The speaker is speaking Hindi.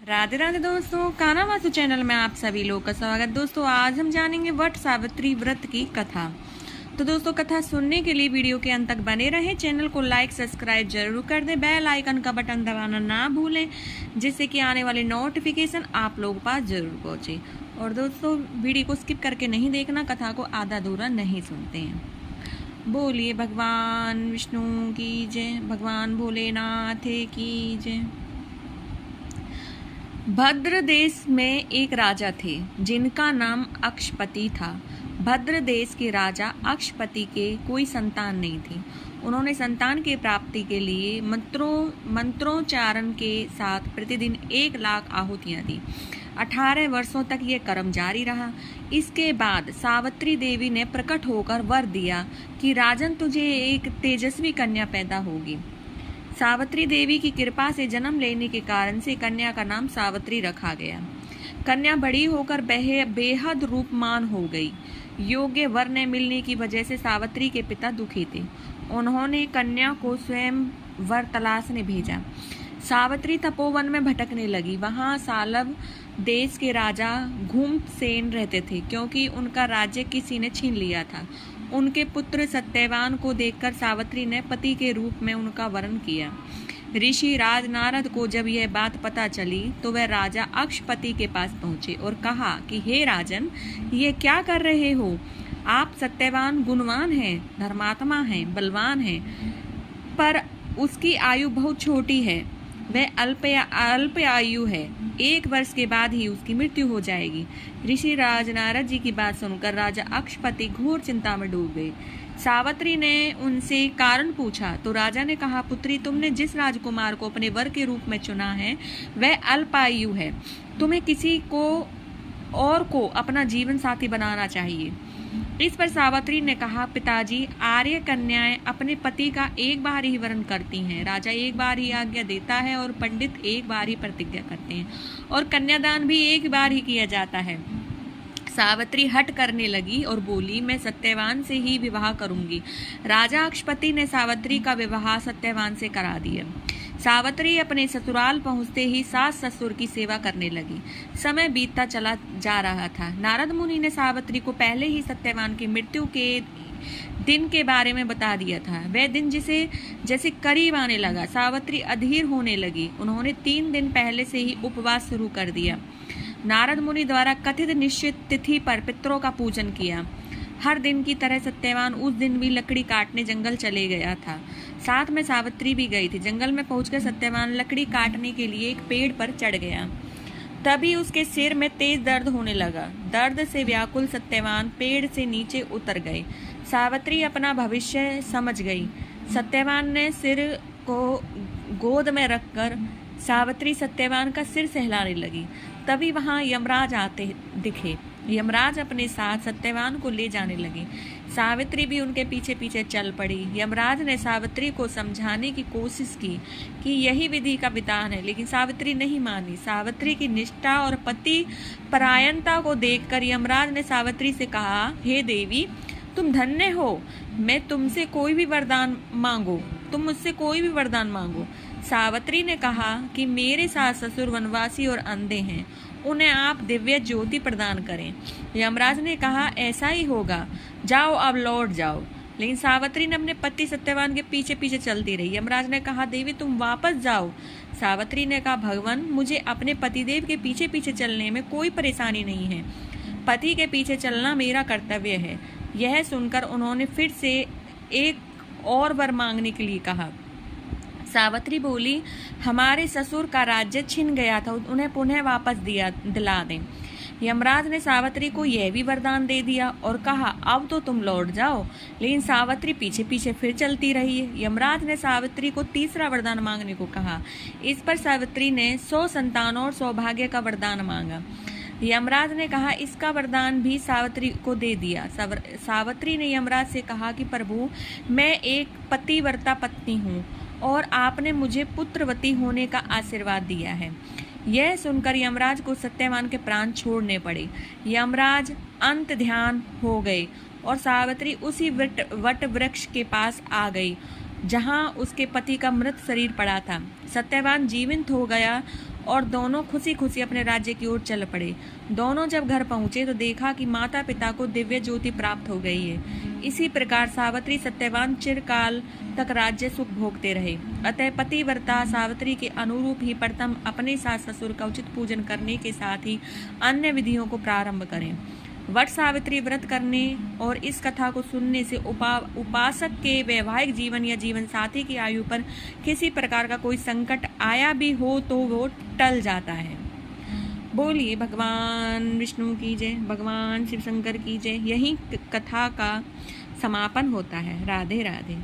राधे राधे दोस्तों, कान्हा वासु चैनल में आप सभी लोग का स्वागत। दोस्तों आज हम जानेंगे वट सावित्री व्रत की कथा। तो दोस्तों कथा सुनने के लिए वीडियो के अंत तक बने रहें। चैनल को लाइक सब्सक्राइब जरूर कर दें, बेल आइकन का बटन दबाना ना भूलें, जिससे कि आने वाली नोटिफिकेशन आप लोगों के पास जरूर पहुंचे। और दोस्तों वीडियो को स्किप करके नहीं देखना, कथा को आधा अधूरा नहीं सुनते हैं। बोलिए भगवान विष्णु की जय, भगवान भोलेनाथ की जय। भद्र देश में एक राजा थे जिनका नाम अक्षपति था। भद्र देश के राजा अक्षपति के कोई संतान नहीं थी। उन्होंने संतान की प्राप्ति के लिए मंत्रोच्चारण के साथ प्रतिदिन 1,00,000 आहुतियां दी। 18 वर्षों तक ये कर्म जारी रहा। इसके बाद सावित्री देवी ने प्रकट होकर वर दिया कि राजन, तुझे एक तेजस्वी कन्या पैदा होगी। सावित्री देवी की कृपा से जन्म लेने के कारण से कन्या का नाम सावित्री रखा गया। कन्या बड़ी होकर बेहद रूपमान हो गई। योग्य वर न मिलने की वजह से सावित्री के पिता दुखी थे। उन्होंने कन्या को स्वयं वर तलाशने भेजा। सावित्री तपोवन में भटकने लगी। वहां सालव देश के राजा घुमसेन रहते थे, क्योंकि उनका राज्य किसी ने छीन लिया था। उनके पुत्र सत्यवान को देखकर सावित्री ने पति के रूप में उनका वरण किया। ऋषि राज नारद को जब यह बात पता चली तो वह राजा अक्षपति के पास पहुंचे और कहा कि हे राजन, ये क्या कर रहे हो? आप सत्यवान गुणवान हैं, धर्मात्मा हैं, बलवान हैं, पर उसकी आयु बहुत छोटी है। वह अल्प आयु है। 1 वर्ष के बाद ही उसकी मृत्यु हो जाएगी। ऋषि राज नारद जी की बात सुनकर राजा अक्षपति घोर चिंता में डूब गए। सावित्री ने उनसे कारण पूछा तो राजा ने कहा, पुत्री, तुमने जिस राजकुमार को अपने वर के रूप में चुना है वह अल्पायु है। तुम्हें किसी को और को अपना जीवन साथी बनाना चाहिए। इस पर सावित्री ने कहा, पिताजी, आर्य कन्याएं अपने पति का एक बार ही वरण करती हैं। राजा एक बार ही आज्ञा देता है और पंडित एक बार ही प्रतिज्ञा करते हैं, और कन्यादान भी एक बार ही किया जाता है। सावित्री हट करने लगी और बोली, मैं सत्यवान से ही विवाह करूंगी। राजा अक्षपति ने सावित्री का विवाह सत्यवान से करा दिया। सावित्री अपने ससुराल पहुंचते ही सास ससुर की सेवा करने लगी। समय बीतता चला जा रहा था। नारद मुनि ने सावित्री को पहले ही सत्यवान की मृत्यु के दिन के बारे में बता दिया था। वह दिन जैसे करीब आने लगा। सावित्री अधीर होने लगी। उन्होंने 3 दिन पहले से ही उपवास शुरू कर दिया। नारद मुनि द्वारा कथित निश्चित तिथि पर पितरों का पूजन किया। हर दिन की तरह सत्यवान उस दिन भी लकड़ी काटने जंगल चले गया था। साथ में सावित्री भी गई थी। जंगल में पहुंचकर सत्यवान लकड़ी काटने के लिए एक पेड़ पर चढ़ गया। तभी उसके सिर में तेज दर्द होने लगा। दर्द से व्याकुल सत्यवान पेड़ से नीचे उतर गए। सावित्री अपना भविष्य समझ गई। सत्यवान ने सिर को गोद में रखकर सावित्री सत्यवान का सिर सहलाने लगी। तभी वहां यमराज आते दिखे। यमराज अपने साथ सत्यवान को ले जाने लगे। सावित्री भी उनके पीछे पीछे चल पड़ी। यमराज ने सावित्री को समझाने की कोशिश की कि यही विधि का विधान है, लेकिन सावित्री नहीं मानी। सावित्री की निष्ठा और पति परायणता को देखकर यमराज ने सावित्री से कहा, हे देवी, तुम धन्य हो। मैं तुमसे कोई भी वरदान मांगो, तुम मुझसे कोई भी वरदान मांगो। सावित्री ने कहा कि मेरे सास ससुर वनवासी और अंधे हैं, उन्हें आप दिव्य ज्योति प्रदान करें। यमराज ने कहा, ऐसा ही होगा, जाओ अब लौट जाओ। लेकिन सावित्री ने अपने पति सत्यवान के पीछे पीछे चलती रही। यमराज ने कहा, देवी तुम वापस जाओ। सावित्री ने कहा, भगवान, मुझे अपने पतिदेव के पीछे पीछे चलने में कोई परेशानी नहीं है। पति के पीछे चलना मेरा कर्तव्य है। यह सुनकर उन्होंने फिर से एक और वर मांगने के लिए कहा। सावित्री बोली, हमारे ससुर का राज्य छिन गया था, उन्हें पुनः वापस दिला दें। यमराज ने सावित्री को यह भी वरदान दे दिया और कहा, अब तो तुम लौट जाओ। लेकिन सावित्री पीछे पीछे फिर चलती रही। यमराज ने सावित्री को तीसरा वरदान मांगने को कहा। इस पर सावित्री ने 100 संतानों और सौभाग्य का वरदान मांगा। यमराज ने कहा, इसका वरदान भी सावित्री को दे दिया। सावित्री ने यमराज से कहा कि प्रभु, मैं एक पतिव्रता पत्नी हूँ और आपने मुझे पुत्रवती होने का आशीर्वाद दिया है। यह सुनकर यमराज को सत्यवान के प्राण छोड़ने पड़े। यमराज अंत ध्यान हो गए और सावित्री उसी वट वृक्ष के पास आ गई जहां उसके पति का मृत शरीर पड़ा था। सत्यवान जीवित हो गया और दोनों खुशी खुशी अपने राज्य की ओर चल पड़े। दोनों जब घर पहुंचे तो देखा कि माता पिता को दिव्य ज्योति प्राप्त हो गई है। इसी प्रकार सावित्री सत्यवान चिरकाल तक राज्य सुख भोगते रहे। अतः पतिव्रता सावित्री के अनुरूप ही प्रथम अपने सास ससुर का उचित पूजन करने के साथ ही अन्य विधियों को प्रारंभ करें। वट सावित्री व्रत करने और इस कथा को सुनने से उपासक के वैवाहिक जीवन या जीवन साथी की आयु पर किसी प्रकार का कोई संकट आया भी हो तो वो टल जाता है। बोलिए भगवान विष्णु की जय, भगवान शिव शंकर की जय। यही कथा का समापन होता है। राधे राधे।